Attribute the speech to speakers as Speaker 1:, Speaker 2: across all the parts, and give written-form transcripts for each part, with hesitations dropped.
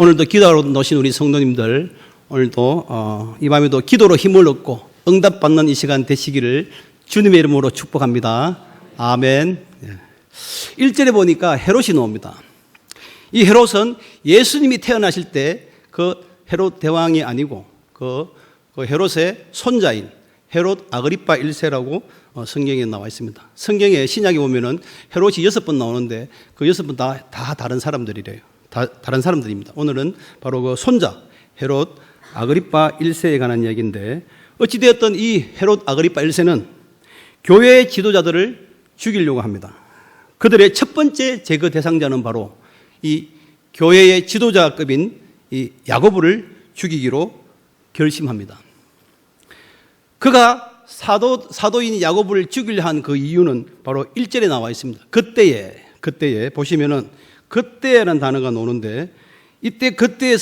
Speaker 1: 오늘도 기도하러 나오신 우리 성도님들, 오늘도 이 밤에도 기도로 힘을 얻고 응답받는 이 시간 되시기를 주님의 이름으로 축복합니다. 아멘. 1절에 보니까 헤롯이 나옵니다. 이 헤롯은 예수님이 태어나실 때 그 헤롯 대왕이 아니고 그 헤롯의 손자인 헤롯 아그리파 1세라고 성경에 나와 있습니다. 성경에 신약에 보면은 헤롯이 6번 나오는데 그 6번 다 다른 사람들이래요. 다른 사람들입니다. 오늘은 바로 그 손자 헤롯 아그리파 1세에 관한 이야기인데, 어찌되었든 이 헤롯 아그리파 1세는 교회의 지도자들을 죽이려고 합니다. 그들의 첫 번째 제거 대상자는 바로 이 교회의 지도자급인 이 야고보를 죽이기로 결심합니다. 그가 사도인 야고보를 죽이려 한 그 이유는 바로 1절에 나와 있습니다. 그때에 보시면은 그때라는 단어가 나오는데, 이때 그때에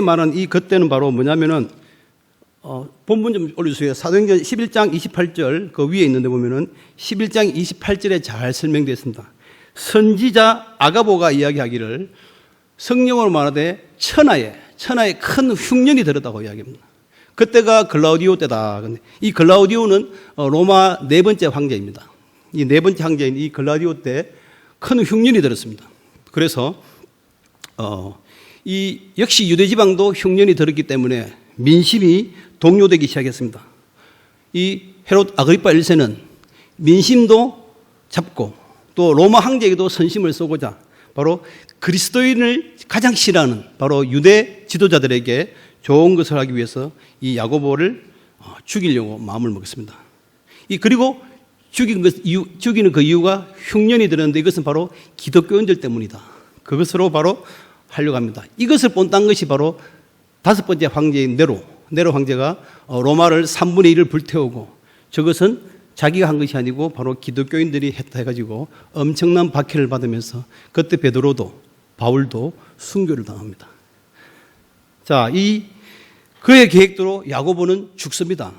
Speaker 1: 말하는 이 그때는 바로 뭐냐면은 본문 좀 올려주세요. 사도행전 11장 28절 그 위에 있는데 보면은 11장 28절에 잘 설명되어 있습니다. 선지자 아가보가 이야기하기를 성령으로 말하되 천하에 큰 흉년이 들었다고 이야기합니다. 그때가 글라우디오 때다. 이 글라우디오는 로마 네 번째 황제입니다. 이 네 번째 황제인 이 글라우디오 때 큰 흉년이 들었습니다. 그래서 이 역시 유대 지방도 흉년이 들었기 때문에 민심이 동요되기 시작했습니다. 이 헤롯 아그리파 1세는 민심도 잡고 또 로마 황제에게도 선심을 쏘고자 바로 그리스도인을 가장 싫어하는 바로 유대 지도자들에게 좋은 것을 하기 위해서 이 야고보를 죽이려고 마음을 먹었습니다. 그리고 죽이는 그 이유가 흉년이 들었는데 이것은 바로 기독교인들 때문이다. 그것으로 바로 하려고 합니다. 이것을 본딴 것이 바로 다섯 번째 황제인 네로 황제가 로마를 3분의 1을 불태우고, 저것은 자기가 한 것이 아니고 바로 기독교인들이 했다 해가지고 엄청난 박해를 받으면서 그때 베드로도 바울도 순교를 당합니다. 자, 그의 계획대로 야고보는 죽습니다.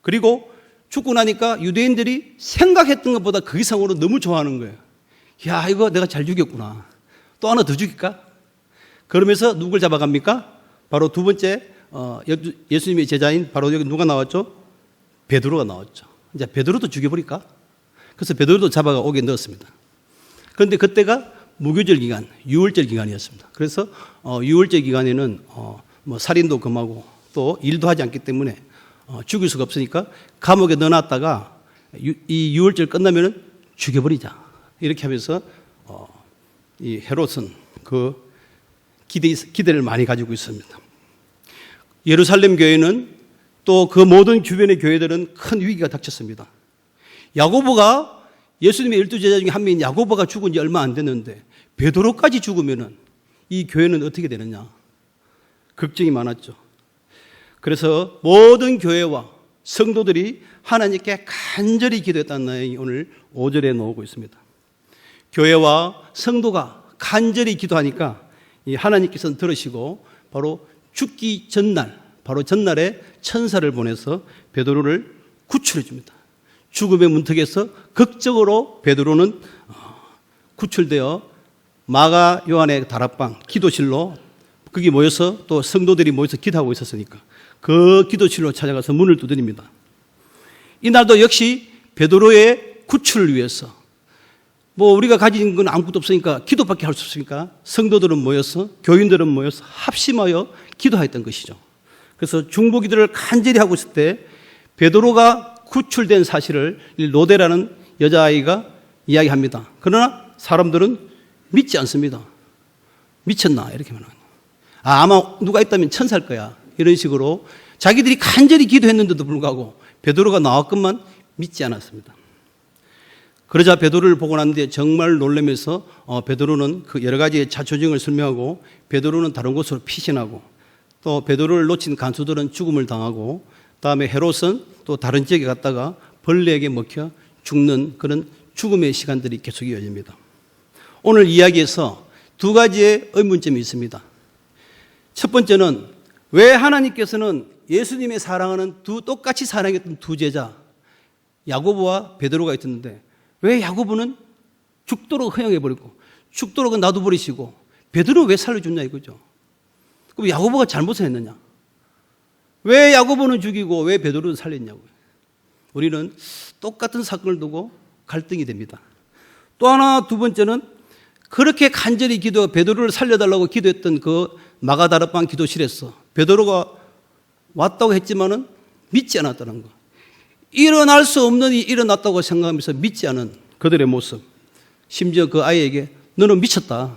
Speaker 1: 그리고 죽고 나니까 유대인들이 생각했던 것보다 그 이상으로 너무 좋아하는 거예요. 야, 이거 내가 잘 죽였구나. 또 하나 더 죽일까? 그러면서 누굴 잡아갑니까? 바로 두 번째 예수님의 제자인 바로 여기 누가 나왔죠? 베드로가 나왔죠. 이제 베드로도 죽여버릴까? 그래서 베드로도 잡아가 옥에 넣었습니다. 그런데 그때가 무교절 기간, 6월절 기간이었습니다. 그래서 6월절 기간에는 뭐 살인도 금하고 또 일도 하지 않기 때문에 죽일 수가 없으니까 감옥에 넣어놨다가 이 6월절 끝나면은 죽여버리자. 이렇게 하면서 이 헤롯은 그 기대를 많이 가지고 있습니다. 예루살렘 교회는 또 그 모든 주변의 교회들은 큰 위기가 닥쳤습니다. 야고보가 예수님의 12제자 중에 한 명인 야고보가 죽은 지 얼마 안 됐는데 베드로까지 죽으면은 이 교회는 어떻게 되느냐? 걱정이 많았죠. 그래서 모든 교회와 성도들이 하나님께 간절히 기도했다는 내용이 오늘 5절에 나오고 있습니다. 교회와 성도가 간절히 기도하니까 하나님께서는 들으시고 바로 죽기 전날에 천사를 보내서 베드로를 구출해 줍니다. 죽음의 문턱에서 극적으로 베드로는 구출되어 마가 요한의 다락방 기도실로, 거기 모여서 또 성도들이 모여서 기도하고 있었으니까 그 기도실로 찾아가서 문을 두드립니다. 이날도 역시 베드로의 구출을 위해서 우리가 가진 건 아무것도 없으니까 기도밖에 할 수 없으니까 성도들은 모여서, 교인들은 모여서 합심하여 기도했던 것이죠. 그래서 중보기도를 간절히 하고 있을 때 베드로가 구출된 사실을 로데라는 여자아이가 이야기합니다. 그러나 사람들은 믿지 않습니다. 미쳤나? 이렇게 말합니다. 아마 누가 있다면 천사일 거야. 이런 식으로 자기들이 간절히 기도했는데도 불구하고 베드로가 나왔건만 믿지 않았습니다. 그러자 베드로를 보고 났는데 정말 놀라면서 베드로는 그 여러 가지의 자초지종을 설명하고 베드로는 다른 곳으로 피신하고 또 베드로를 놓친 간수들은 죽음을 당하고 다음에 헤롯은 또 다른 지역에 갔다가 벌레에게 먹혀 죽는 그런 죽음의 시간들이 계속 이어집니다. 오늘 이야기에서 두 가지의 의문점이 있습니다. 첫 번째는 왜 하나님께서는 예수님의 사랑하는 똑같이 사랑했던 두 제자 야고보와 베드로가 있었는데 왜 야고보는 죽도록 허용해버리고 죽도록 놔둬버리시고 베드로 왜 살려줬냐 이거죠. 그럼 야고보가 잘못을 했느냐? 왜 야고보는 죽이고 왜 베드로는 살렸냐고요. 우리는 똑같은 사건을 두고 갈등이 됩니다. 또 하나 두 번째는 그렇게 간절히 베드로를 살려달라고 기도했던 그 마가다락방 기도실에서 베드로가 왔다고 했지만은 믿지 않았다는 거. 일어날 수 없는 일이 일어났다고 생각하면서 믿지 않은 그들의 모습. 심지어 그 아이에게 너는 미쳤다.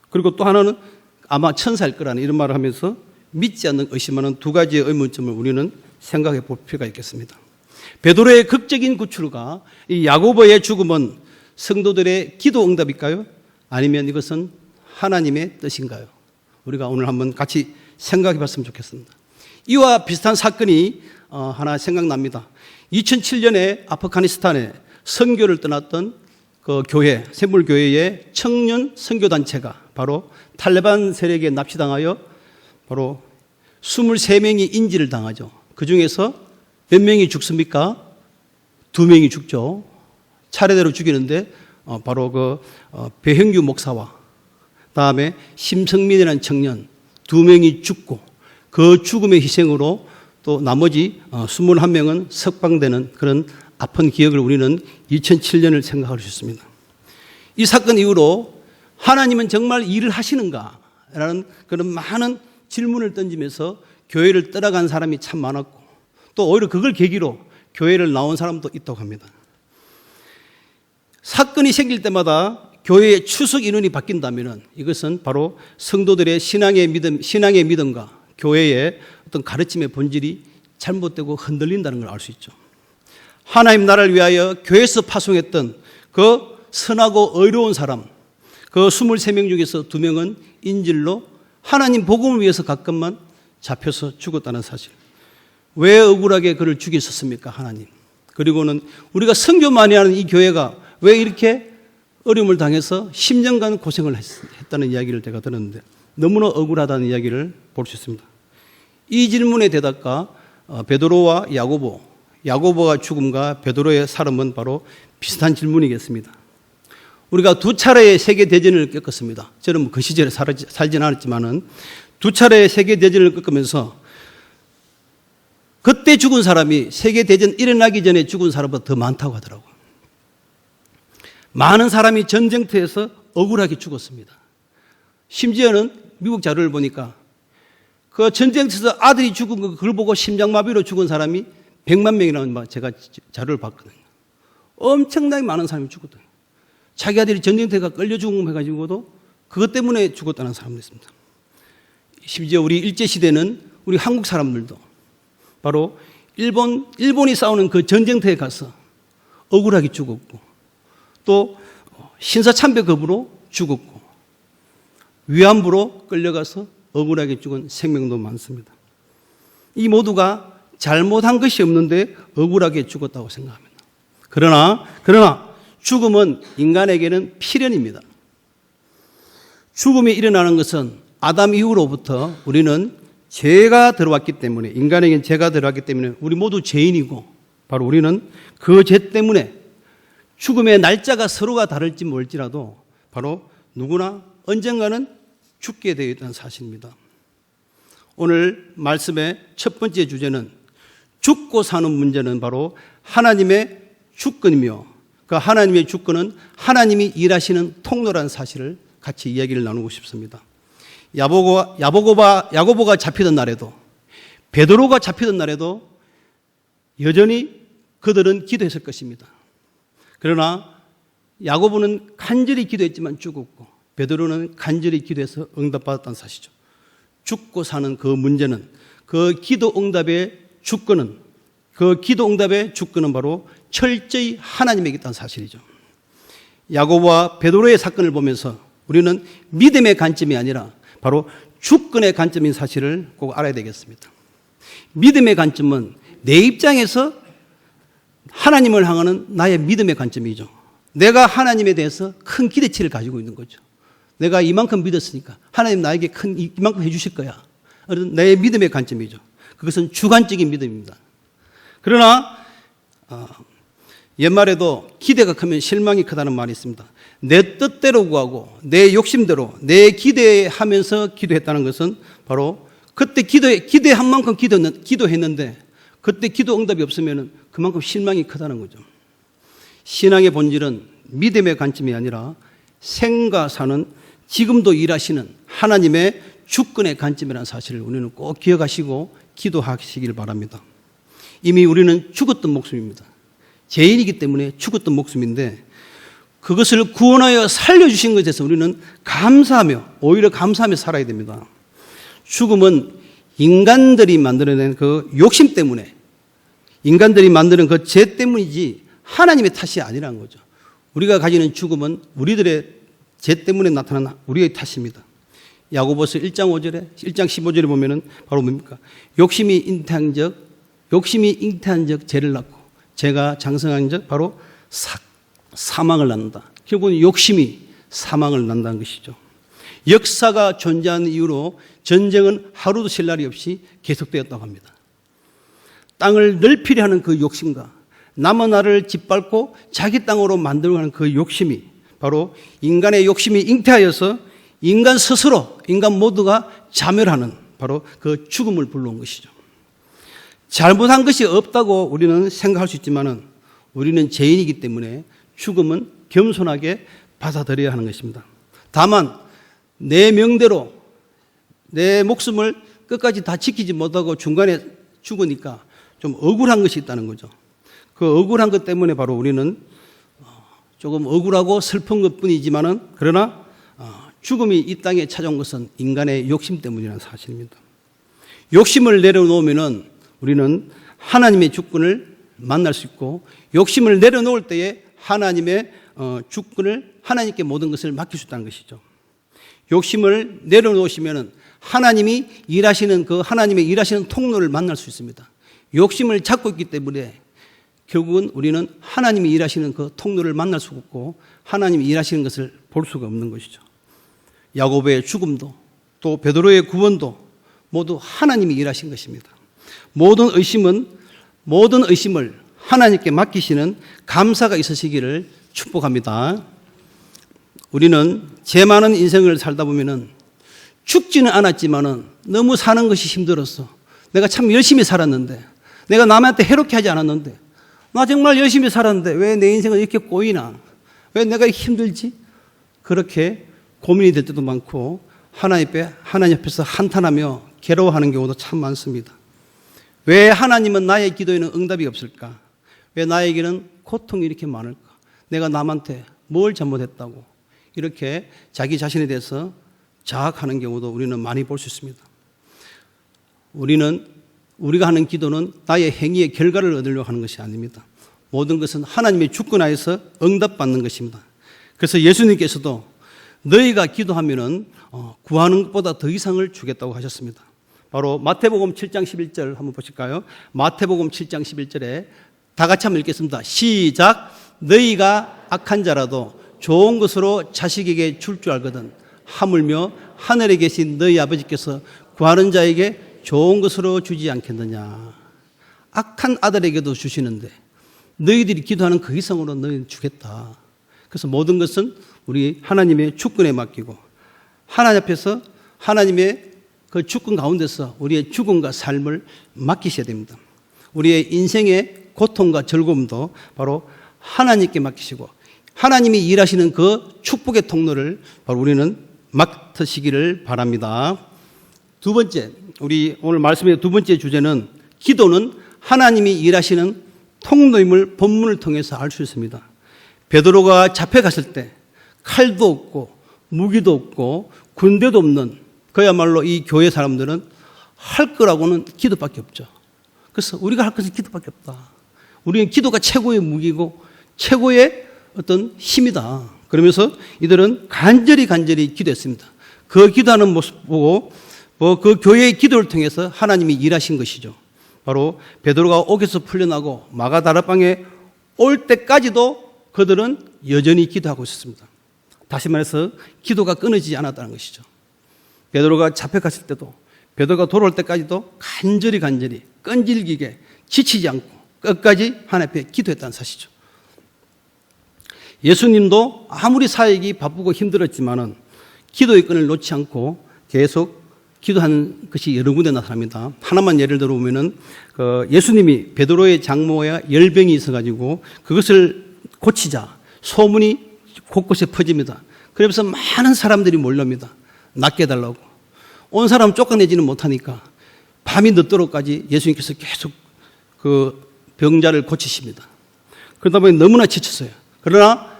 Speaker 1: 그리고 또 하나는 아마 천사일 거라는 이런 말을 하면서 믿지 않는 의심하는 두 가지의 의문점을 우리는 생각해 볼 필요가 있겠습니다. 베드로의 극적인 구출과 이 야고보의 죽음은 성도들의 기도 응답일까요? 아니면 이것은 하나님의 뜻인가요? 우리가 오늘 한번 같이 생각해 봤으면 좋겠습니다. 이와 비슷한 사건이 하나 생각납니다. 2007년에 아프가니스탄에 선교를 떠났던 그 교회, 샘물교회의 청년 선교단체가 바로 탈레반 세력에 납치당하여 바로 23명이 인질을 당하죠. 그 중에서 몇 명이 죽습니까? 2명이 죽죠. 차례대로 죽이는데 바로 그 배형규 목사와 다음에 심성민이라는 청년 2명이 죽고 그 죽음의 희생으로 또 나머지 21명은 석방되는 그런 아픈 기억을 우리는 2007년을 생각할 수 있습니다. 이 사건 이후로 하나님은 정말 일을 하시는가? 라는 그런 많은 질문을 던지면서 교회를 떠나간 사람이 참 많았고 또 오히려 그걸 계기로 교회를 나온 사람도 있다고 합니다. 사건이 생길 때마다 교회의 추석 인원이 바뀐다면 이것은 바로 성도들의 신앙의 믿음과 교회의 어떤 가르침의 본질이 잘못되고 흔들린다는 걸 알 수 있죠. 하나님 나라를 위하여 교회에서 파송했던 그 선하고 의로운 사람, 그 23명 중에서 2명은 인질로 하나님 복음을 위해서 가끔만 잡혀서 죽었다는 사실. 왜 억울하게 그를 죽였었습니까, 하나님? 그리고는 우리가 선교 많이 하는 이 교회가 왜 이렇게 어려움을 당해서 10년간 고생을 했다는 이야기를 제가 들었는데 너무나 억울하다는 이야기를 볼 수 있습니다. 이 질문의 대답과 베드로와 야고보가 죽음과 베드로의 살음은 바로 비슷한 질문이겠습니다. 우리가 2차례의 세계대전을 겪었습니다. 저는 그 시절에 살진 않았지만은 2차례의 세계대전을 겪으면서 그때 죽은 사람이 세계대전 일어나기 전에 죽은 사람보다 더 많다고 하더라고요. 많은 사람이 전쟁터에서 억울하게 죽었습니다. 심지어는 미국 자료를 보니까 그 전쟁터에서 아들이 죽은 거 그걸 보고 심장마비로 죽은 사람이 100만 명이라는 제가 자료를 봤거든요. 엄청나게 많은 사람이 죽었거든요. 자기 아들이 전쟁터에 끌려 죽은 거 해가지고도 그것 때문에 죽었다는 사람도 있습니다. 심지어 우리 일제시대는 우리 한국 사람들도 바로 일본이 싸우는 그 전쟁터에 가서 억울하게 죽었고 또 신사참배급으로 죽었고 위안부로 끌려가서 억울하게 죽은 생명도 많습니다. 이 모두가 잘못한 것이 없는데 억울하게 죽었다고 생각합니다. 그러나 죽음은 인간에게는 필연입니다. 죽음이 일어나는 것은 아담 이후로부터 우리는 죄가 들어왔기 때문에 인간에게는 죄가 들어왔기 때문에 우리 모두 죄인이고 바로 우리는 그 죄 때문에 죽음의 날짜가 서로가 다를지 모를지라도 바로 누구나 언젠가는 죽게 되어 있다는 사실입니다. 오늘 말씀의 첫 번째 주제는 죽고 사는 문제는 바로 하나님의 주권이며 그 하나님의 주권은 하나님이 일하시는 통로라는 사실을 같이 이야기를 나누고 싶습니다. 야고보가 잡히던 날에도 베드로가 잡히던 날에도 여전히 그들은 기도했을 것입니다. 그러나 야고보는 간절히 기도했지만 죽었고 베드로는 간절히 기도해서 응답받았다는 사실이죠. 죽고 사는 그 문제는 그 기도 응답의 주권은 바로 철저히 하나님에게 있다는 사실이죠. 야고보와 베드로의 사건을 보면서 우리는 믿음의 관점이 아니라 바로 주권의 관점인 사실을 꼭 알아야 되겠습니다. 믿음의 관점은 내 입장에서 하나님을 향하는 나의 믿음의 관점이죠. 내가 하나님에 대해서 큰 기대치를 가지고 있는 거죠. 내가 이만큼 믿었으니까 하나님 나에게 이만큼 해주실 거야. 내 믿음의 관점이죠. 그것은 주관적인 믿음입니다. 그러나 옛말에도 기대가 크면 실망이 크다는 말이 있습니다. 내 뜻대로 구하고 내 욕심대로 내 기대하면서 기도했다는 것은 바로 그때 기대한 만큼 기도했는데 그때 기도 응답이 없으면 그만큼 실망이 크다는 거죠. 신앙의 본질은 믿음의 관점이 아니라 생과 사는 지금도 일하시는 하나님의 주권의 관점이라는 사실을 우리는 꼭 기억하시고 기도하시길 바랍니다. 이미 우리는 죽었던 목숨입니다. 죄인이기 때문에 죽었던 목숨인데 그것을 구원하여 살려주신 것에 대해서 우리는 감사하며 오히려 감사하며 살아야 됩니다. 죽음은 인간들이 만들어낸 그 욕심 때문에 인간들이 만드는 그 죄 때문이지 하나님의 탓이 아니라는 거죠. 우리가 가지는 죽음은 우리들의 죄 때문에 나타난 우리의 탓입니다. 야고보서 1장 15절에 보면은 바로 뭡니까? 욕심이 잉태한 적 죄를 낳고 죄가 장성한 적 바로 사망을 낳는다. 결국은 욕심이 사망을 낳는다는 것이죠. 역사가 존재하는 이유로 전쟁은 하루도 쉴 날이 없이 계속되었다고 합니다. 땅을 넓히려 하는 그 욕심과 남의 나라를 짓밟고 자기 땅으로 만들어 가는 그 욕심이 바로 인간의 욕심이 잉태하여서 인간 스스로, 인간 모두가 자멸하는 바로 그 죽음을 불러온 것이죠. 잘못한 것이 없다고 우리는 생각할 수 있지만은 우리는 죄인이기 때문에 죽음은 겸손하게 받아들여야 하는 것입니다. 다만 내 명대로 내 목숨을 끝까지 다 지키지 못하고 중간에 죽으니까 좀 억울한 것이 있다는 거죠. 그 억울한 것 때문에 바로 우리는 조금 억울하고 슬픈 것 뿐이지만은 그러나 죽음이 이 땅에 찾아온 것은 인간의 욕심 때문이라는 사실입니다. 욕심을 내려놓으면은 우리는 하나님의 주권을 만날 수 있고 욕심을 내려놓을 때에 하나님의 주권을 하나님께 모든 것을 맡길 수 있다는 것이죠. 욕심을 내려놓으시면은 하나님이 일하시는 그 하나님의 일하시는 통로를 만날 수 있습니다. 욕심을 잡고 있기 때문에 결국은 우리는 하나님이 일하시는 그 통로를 만날 수가 없고 하나님이 일하시는 것을 볼 수가 없는 것이죠. 야고보의 죽음도 또 베드로의 구원도 모두 하나님이 일하신 것입니다. 모든 의심을 하나님께 맡기시는 감사가 있으시기를 축복합니다. 우리는 죄 많은 인생을 살다 보면은 죽지는 않았지만은 너무 사는 것이 힘들었어. 내가 참 열심히 살았는데, 내가 남한테 해롭게 하지 않았는데, 나 정말 열심히 살았는데 왜 내 인생은 이렇게 꼬이나? 왜 내가 힘들지? 그렇게 고민이 될 때도 많고 하나님 앞에서 한탄하며 괴로워하는 경우도 참 많습니다. 왜 하나님은 나의 기도에는 응답이 없을까? 왜 나에게는 고통이 이렇게 많을까? 내가 남한테 뭘 잘못했다고 이렇게 자기 자신에 대해서 자학하는 경우도 우리는 많이 볼 수 있습니다. 우리가 하는 기도는 나의 행위의 결과를 얻으려고 하는 것이 아닙니다. 모든 것은 하나님의 주권하에서 응답받는 것입니다. 그래서 예수님께서도 너희가 기도하면은 구하는 것보다 더 이상을 주겠다고 하셨습니다. 바로 마태복음 7장 11절 한번 보실까요? 마태복음 7장 11절에 다 같이 한번 읽겠습니다. 시작. 너희가 악한 자라도 좋은 것으로 자식에게 줄 줄 알거든 하물며 하늘에 계신 너희 아버지께서 구하는 자에게 좋은 것으로 주지 않겠느냐. 악한 아들에게도 주시는데 너희들이 기도하는 그 이상으로 너희는 주겠다. 그래서 모든 것은 우리 하나님의 주권에 맡기고 하나님 앞에서 하나님의 그 주권 가운데서 우리의 죽음과 삶을 맡기셔야 됩니다. 우리의 인생의 고통과 즐거움도 바로 하나님께 맡기시고 하나님이 일하시는 그 축복의 통로를 바로 우리는 맡으시기를 바랍니다. 두 번째, 우리 오늘 말씀의 두 번째 주제는 기도는 하나님이 일하시는 통로임을 본문을 통해서 알 수 있습니다. 베드로가 잡혀갔을 때 칼도 없고 무기도 없고 군대도 없는 그야말로 이 교회 사람들은 할 거라고는 기도밖에 없죠. 그래서 우리가 할 것은 기도밖에 없다. 우리는 기도가 최고의 무기고 최고의 어떤 힘이다. 그러면서 이들은 간절히 기도했습니다. 그 기도하는 모습 보고 그 교회의 기도를 통해서 하나님이 일하신 것이죠. 바로 베드로가 옥에서 풀려나고 마가다락방에 올 때까지도 그들은 여전히 기도하고 있었습니다. 다시 말해서 기도가 끊어지지 않았다는 것이죠. 베드로가 잡혀갔을 때도 베드로가 돌아올 때까지도 간절히 끈질기게 지치지 않고 끝까지 하나님 앞에 기도했다는 사실이죠. 예수님도 아무리 사역이 바쁘고 힘들었지만은 기도의 끈을 놓지 않고 계속 기도한 것이 여러 군데 나타납니다. 하나만 예를 들어보면은 예수님이 베드로의 장모에 열병이 있어가지고 그것을 고치자 소문이 곳곳에 퍼집니다. 그래서 많은 사람들이 몰려옵니다. 낫게 해달라고. 온 사람 쫓아내지는 못하니까 밤이 늦도록까지 예수님께서 계속 그 병자를 고치십니다. 그러다 보니 너무나 지쳤어요. 그러나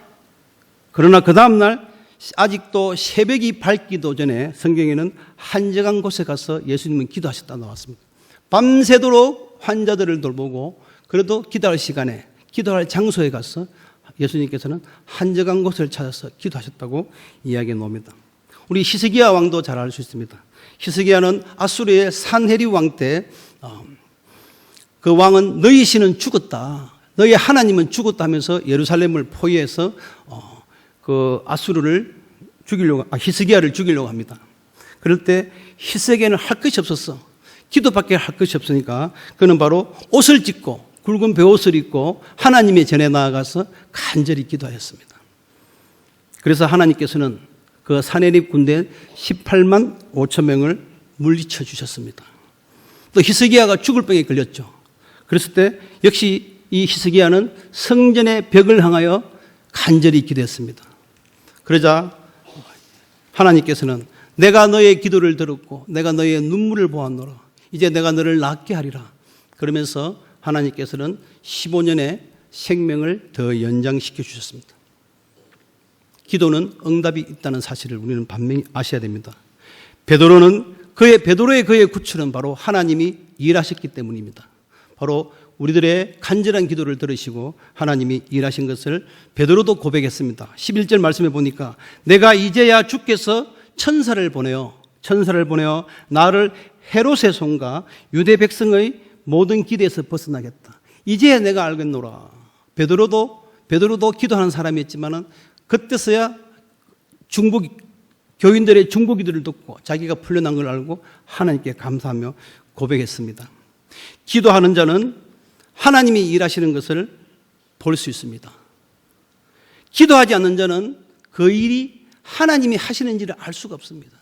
Speaker 1: 그 다음날 아직도 새벽이 밝기도 전에 성경에는 한적한 곳에 가서 예수님은 기도하셨다 나왔습니다. 밤새도록 환자들을 돌보고 그래도 기도할 시간에 기도할 장소에 가서 예수님께서는 한적한 곳을 찾아서 기도하셨다고 이야기해 놓습니다. 우리 히스기야 왕도 잘 알 수 있습니다. 히스기야는 아수르의 산헤립 왕 때 그 왕은 너희 신은 죽었다. 너희 하나님은 죽었다 하면서 예루살렘을 포위해서 그 아수르를 히스기야를 죽이려고 합니다. 그럴 때 히스기야는 할 것이 없었어. 기도밖에 할 것이 없으니까 그는 바로 옷을 찢고 굵은 베옷을 입고 하나님의 전에 나아가서 간절히 기도하였습니다. 그래서 하나님께서는 그 산헤립 군대 18만 5천 명을 물리쳐 주셨습니다. 또 히스기야가 죽을 병에 걸렸죠. 그랬을 때 역시 이 히스기야는 성전의 벽을 향하여 간절히 기도했습니다. 그러자 하나님께서는 내가 너의 기도를 들었고 내가 너의 눈물을 보았노라. 이제 내가 너를 낫게 하리라. 그러면서 하나님께서는 15년의 생명을 더 연장시켜 주셨습니다. 기도는 응답이 있다는 사실을 우리는 반면히 아셔야 됩니다. 베드로의 구출은 바로 하나님이 일하셨기 때문입니다. 바로 우리들의 간절한 기도를 들으시고 하나님이 일하신 것을 베드로도 고백했습니다. 11절 말씀해 보니까 내가 이제야 주께서 천사를 보내어 나를 헤롯의 손과 유대 백성의 모든 기대에서 벗어나겠다. 이제야 내가 알겠노라. 베드로도 기도하는 사람이었지만은 그때서야 교인들의 중보 기도를 듣고 자기가 풀려난 걸 알고 하나님께 감사하며 고백했습니다. 기도하는 자는 하나님이 일하시는 것을 볼 수 있습니다. 기도하지 않는 자는 그 일이 하나님이 하시는지를 알 수가 없습니다.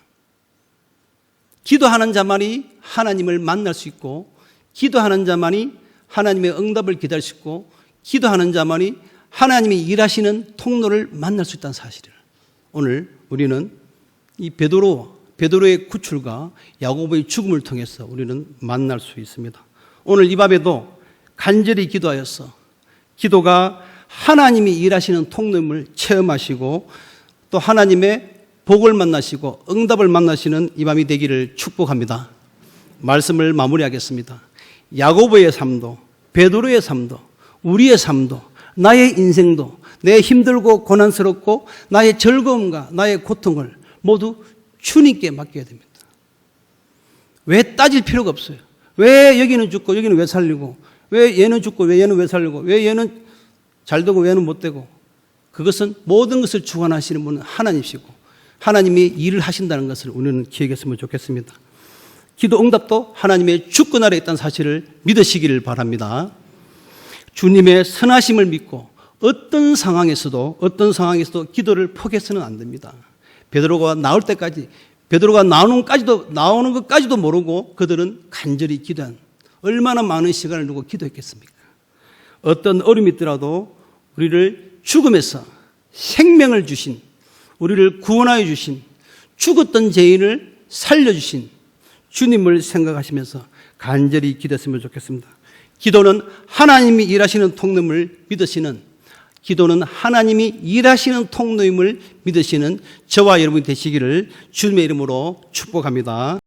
Speaker 1: 기도하는 자만이 하나님을 만날 수 있고 기도하는 자만이 하나님의 응답을 기다릴 수 있고 기도하는 자만이 하나님이 일하시는 통로를 만날 수 있다는 사실을 오늘 우리는 이 베드로의 구출과 야고보의 죽음을 통해서 우리는 만날 수 있습니다. 오늘 이 밤에도 간절히 기도하여서 기도가 하나님이 일하시는 통로임을 체험하시고 또 하나님의 복을 만나시고 응답을 만나시는 이 밤이 되기를 축복합니다. 말씀을 마무리하겠습니다. 야고보의 삶도 베드로의 삶도 우리의 삶도 나의 인생도 내 힘들고 고난스럽고 나의 즐거움과 나의 고통을 모두 주님께 맡겨야 됩니다. 왜 따질 필요가 없어요. 왜 여기는 죽고 여기는 왜 살리고 왜 얘는 죽고 왜 얘는 왜 살리고 왜 얘는 잘 되고 왜 얘는 못 되고 그것은 모든 것을 주관하시는 분은 하나님이시고 하나님이 일을 하신다는 것을 우리는 기억했으면 좋겠습니다. 기도 응답도 하나님의 주권 아래 있다는 사실을 믿으시기를 바랍니다. 주님의 선하심을 믿고 어떤 상황에서도 기도를 포기해서는 안 됩니다. 베드로가 나올 때까지 베드로가 나오는 것까지도 모르고 그들은 간절히 기도한 얼마나 많은 시간을 두고 기도했겠습니까? 어떤 어려움이 있더라도 우리를 죽음에서 생명을 주신 우리를 구원하여 주신 죽었던 죄인을 살려주신 주님을 생각하시면서 간절히 기도했으면 좋겠습니다. 기도는 하나님이 일하시는 통로임을 믿으시는 기도는 하나님이 일하시는 통로임을 믿으시는 저와 여러분이 되시기를 주님의 이름으로 축복합니다.